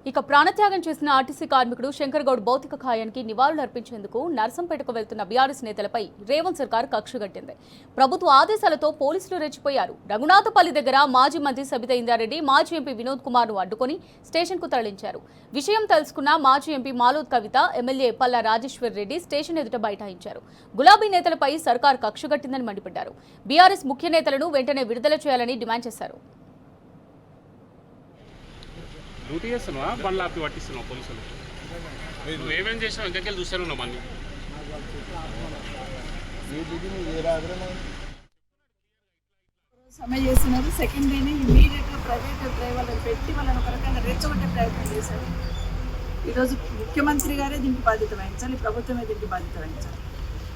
ఇక ప్రాణత్యాగం చేసిన ఆర్టీసీ కార్మికుడు శంకర్ గౌడ్ భౌతిక కాయానికి నివాళులు అర్పించేందుకు నర్సంపేటకు వెళ్తున్న బీఆర్ఎస్ నేతలపై రేవంత్ సర్కార్ కక్షగట్టింది. ప్రభుత్వ ఆదేశాలతో పోలీసులు రెచ్చిపోయారు. రఘునాథపల్లి దగ్గర మాజీ మంత్రి సబితా ఇంద్రారెడ్డి మాజీ ఎంపీ వినోద్ కుమార్ ను అడ్డుకొని స్టేషన్కు తరలించారు. విషయం తెలుసుకున్న మాజీ ఎంపీ మాలోద్ కవిత, ఎమ్మెల్యే పల్లా రాజేశ్వర్ రెడ్డి స్టేషన్ ఎదుట బైఠాయించారు. గులాబీ నేతలపై సర్కార్ కక్షగట్టిందని మండిపడ్డారు. బీఆర్ఎస్ ముఖ్య నేతలను వెంటనే విడుదల చేయాలని డిమాండ్ చేశారు. డ్యూటీ చేస్తున్నావా బండ్లు ఆపి పట్టిస్తున్నావు పోలీసులు? నువ్వు ఏమేమి చేసినావు? ఇంకెళ్ళి చూస్తాను ఉన్నావు మళ్ళీ సమ్మె చేస్తున్నారు. సెకండ్ డేని ఇమీడియట్గా ప్రైవేట్ డ్రైవర్లను పెట్టి వాళ్ళని ఒక రకంగా రెచ్చగొట్టే ప్రయత్నం చేశారు. ఈరోజు ముఖ్యమంత్రి గారే దీనికి బాధ్యత వహించాలి, ప్రభుత్వమే దీనికి బాధ్యత వహించాలి.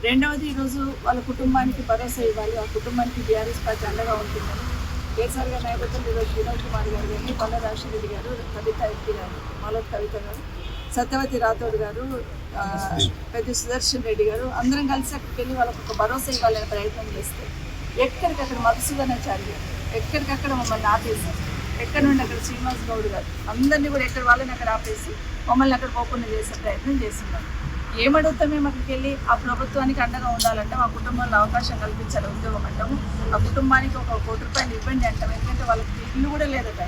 రెండవది, ఈరోజు వాళ్ళ కుటుంబానికి భరోసా ఇవ్వాలి. ఆ కుటుంబానికి బీఆర్ఎస్ పార్టీ అండగా ఉంటుందని కేసీఆర్ గారి నాయకత్వంలో ఈరోజు వినోద్ కుమార్ గారు కానీ, పల్లా రాజేశ్వర రెడ్డి గారు, కవిత ఎంపీ గారు, మాలోద్ కవిత గారు, సత్యవతి రాథోడ్ గారు, పెద్ద సుదర్శన్ రెడ్డి గారు అందరం కలిసి అక్కడికి వెళ్ళి వాళ్ళకు ఒక భరోసా ఇవ్వాలని ప్రయత్నం చేస్తే ఎక్కడికక్కడ మధుసూదనాచారి గారు ఎక్కడికక్కడ మమ్మల్ని ఆపేసి, ఎక్కడి నుండి అక్కడ శ్రీనివాస్ గౌడ్ గారు అందరినీ కూడా ఎక్కడ వాళ్ళని అక్కడ ఆపేసి మమ్మల్ని అక్కడ పోకుండా చేసే ప్రయత్నం చేస్తున్నారు. ఏమడుగుతాం మేము అక్కడికి వెళ్ళి? ఆ ప్రభుత్వానికి అండగా ఉండాలంటే మా కుటుంబంలో అవకాశం కల్పించాలి, ఉద్యోగం అంటాము. ఆ కుటుంబానికి ఒక ₹1 ఇవ్వండి అంటాం. ఎందుకంటే వాళ్ళకి ఇల్లు కూడా లేదట,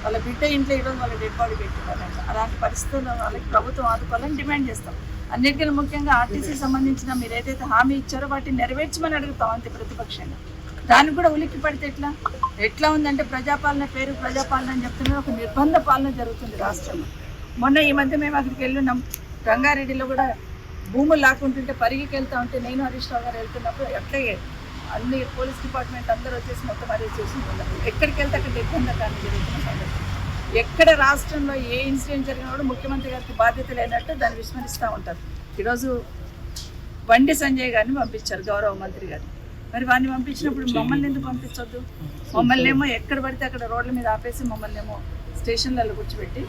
వాళ్ళ బిడ్డ ఇంట్లో ఈరోజు వాళ్ళ డెడ్ బాడీ పెట్టినారంట. అలాంటి పరిస్థితుల్లో వాళ్ళకి ప్రభుత్వం ఆదుకోవాలని డిమాండ్ చేస్తాం. అన్నిటికన్నా ముఖ్యంగా ఆర్టీసీకి సంబంధించిన మీరు ఏదైతే హామీ ఇచ్చారో వాటిని నెరవేర్చమని అడుగుతాం అంతే ప్రతిపక్షంగా. దానికి కూడా ఉలిక్కి పడితే ఎట్లా ఉందంటే ప్రజాపాలన పేరు ప్రజాపాలన అని చెప్తున్నారు, ఒక నిర్బంధ పాలన జరుగుతుంది రాష్ట్రంలో. మొన్న ఈ మధ్య మేము అక్కడికి వెళ్ళున్నాం. రంగారెడ్డిలో కూడా భూములు లాక్కుంటుంటే పరిగికి వెళ్తూ ఉంటే నేను హరీష్ రావు గారు వెళ్తున్నప్పుడు అట్లాగే అన్ని పోలీస్ డిపార్ట్మెంట్ అందరూ వచ్చేసి మొత్తం అరెస్ట్ చేసి ఉన్నారు. ఎక్కడికి వెళ్తే అక్కడ నిర్బంధకాన్ని జరుగుతున్న సందర్భం. ఎక్కడ రాష్ట్రంలో ఏ ఇన్సిడెంట్ జరిగినా కూడా ముఖ్యమంత్రి గారికి బాధ్యత లేనట్టు దాన్ని విస్మరిస్తూ ఉంటారు. ఈరోజు బండి సంజయ్ గారిని పంపించారు, గౌరవ మంత్రి గారిని. మరి వాడిని పంపించినప్పుడు మమ్మల్ని ఎందుకు పంపించొద్దు? మమ్మల్ని ఏమో ఎక్కడ పడితే అక్కడ రోడ్ల మీద ఆపేసి మమ్మల్ని ఏమో స్టేషన్లలో కూర్చోబెట్టి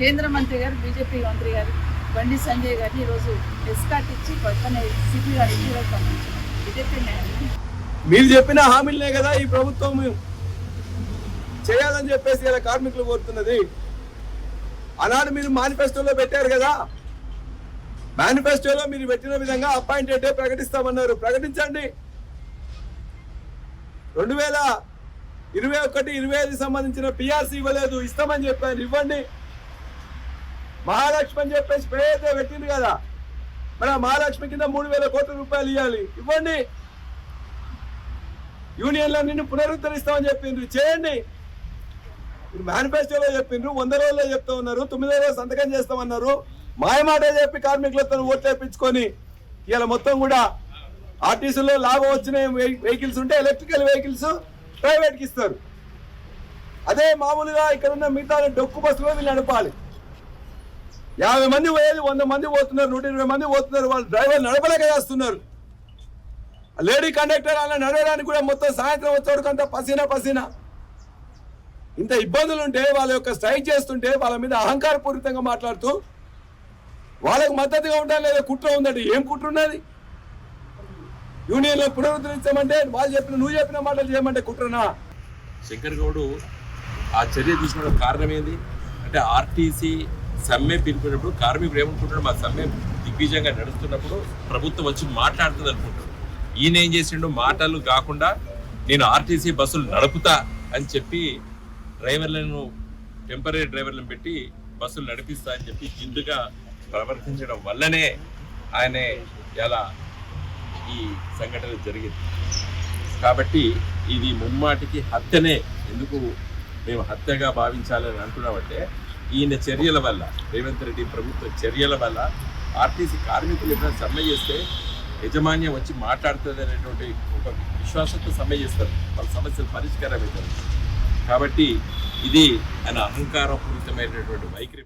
కేంద్ర మంత్రి గారు, బీజేపీ మంత్రి గారు బండి సంజయ్ గారిని ఈరోజు ఎస్కాట్ ఇచ్చి పక్కనే సిపి గారు ఇంటిలోకి పంపించారు. ఇదైతే మీరు చెప్పిన హామీలనే కదా ఈ ప్రభుత్వం చేయాలని చెప్పేసి ఇలా కార్మికులు కోరుతున్నది. ఆనాడు మీరు మేనిఫెస్టోలో పెట్టారు కదా, మేనిఫెస్టోలో మీరు పెట్టిన విధంగా అపాయింటెడ్ డే ప్రకటిస్తామన్నారు. ప్రకటించండి. 2021-25 సంబంధించిన పిఆర్సీ ఇవ్వలేదు, ఇస్తామని చెప్పారు, ఇవ్వండి. మహాలక్ష్మి అని చెప్పేసి పేద పెట్టింది కదా, మరి ఆ మహాలక్ష్మి కింద 3,000 కోట్ల రూపాయలు ఇవ్వాలి, ఇవ్వండి. యూనియన్లన్నీ పునరుద్ధరిస్తామని చెప్పిండ్రు, చేయండి. మీరు మేనిఫెస్టోలో చెప్పిండ్రు, 100 రోజుల్లో చెప్తా ఉన్నారు, 9వ రోజు సంతకం చేస్తామన్నారు. మాయమాట చెప్పి కార్మికులతో ఓట్లు వేయించుకొని ఇలా మొత్తం కూడా ఆర్టీసీలో లాభం వచ్చిన వెహికల్స్ ఉంటే ఎలక్ట్రికల్ వెహికల్స్ ప్రైవేట్కి ఇస్తారు. అదే మామూలుగా ఇక్కడ ఉన్న మిగతా డొక్కు బస్సులో వీళ్ళు నడపాలి. 50 మంది పోయేది 100 మంది పోతున్నారు, 120 మంది పోతున్నారు. వాళ్ళు డ్రైవర్ నడపలేక చేస్తున్నారు. లేడీ కండక్టర్ అలా నడవడానికి కూడా మొత్తం సాయంత్రం వచ్చేవరకు పసీనా. ఇంత ఇబ్బందులు ఉంటే వాళ్ళ యొక్క స్ట్రైక్ చేస్తుంటే వాళ్ళ మీద అహంకారపూరితంగా మాట్లాడుతూ వాళ్ళకు మద్దతుగా ఉండాలి లేదా కుట్ర ఉందండి. ఏం కుట్ర ఉన్నది? యూనియన్లో పునరుద్ధరించమంటే వాళ్ళు నువ్వు చెప్పిన మాటలు చేయమంటే కుట్రనా? శంకర్ గౌడ్ ఆ చర్య తీసుకోవడం కారణం ఏంది అంటే, ఆర్టీసీ సమ్మె పిలిపినప్పుడు కార్మికుడు ఏమనుకుంటున్నాడు, మా సమ్మె దిగ్విజయంగా నడుస్తున్నప్పుడు ప్రభుత్వం వచ్చి మాట్లాడుతుంది అనుకుంటాడు. ఈయన ఏం చేసిండు, మాటలు కాకుండా నేను ఆర్టీసీ బస్సులు నడుపుతా అని చెప్పి డ్రైవర్లను, టెంపరీ డ్రైవర్లను పెట్టి బస్సులు నడిపిస్తా అని చెప్పి జిందుగా ప్రవర్తించడం వల్లనే ఆయన ఎలా ఈ సంఘటన జరిగింది. కాబట్టి ఇది ముమ్మాటికి హత్యనే. ఎందుకు మేము హత్యగా భావించాలని అంటున్నామంటే, ఈయన చర్యల వల్ల, రేవంత్ రెడ్డి ప్రభుత్వ చర్యల వల్ల ఆర్టీసీ కార్మికులు ఎప్పుడైనా సమ్మె చేస్తే యజమాన్యం వచ్చి మాట్లాడుతుంది అనేటువంటి ఒక విశ్వాసంతో సమ్మె చేస్తారు, వాళ్ళ సమస్యలు పరిష్కారం అవుతారు. కాబట్టి ఇది ఆయన అహంకారపూరితమైనటువంటి వైఖరి.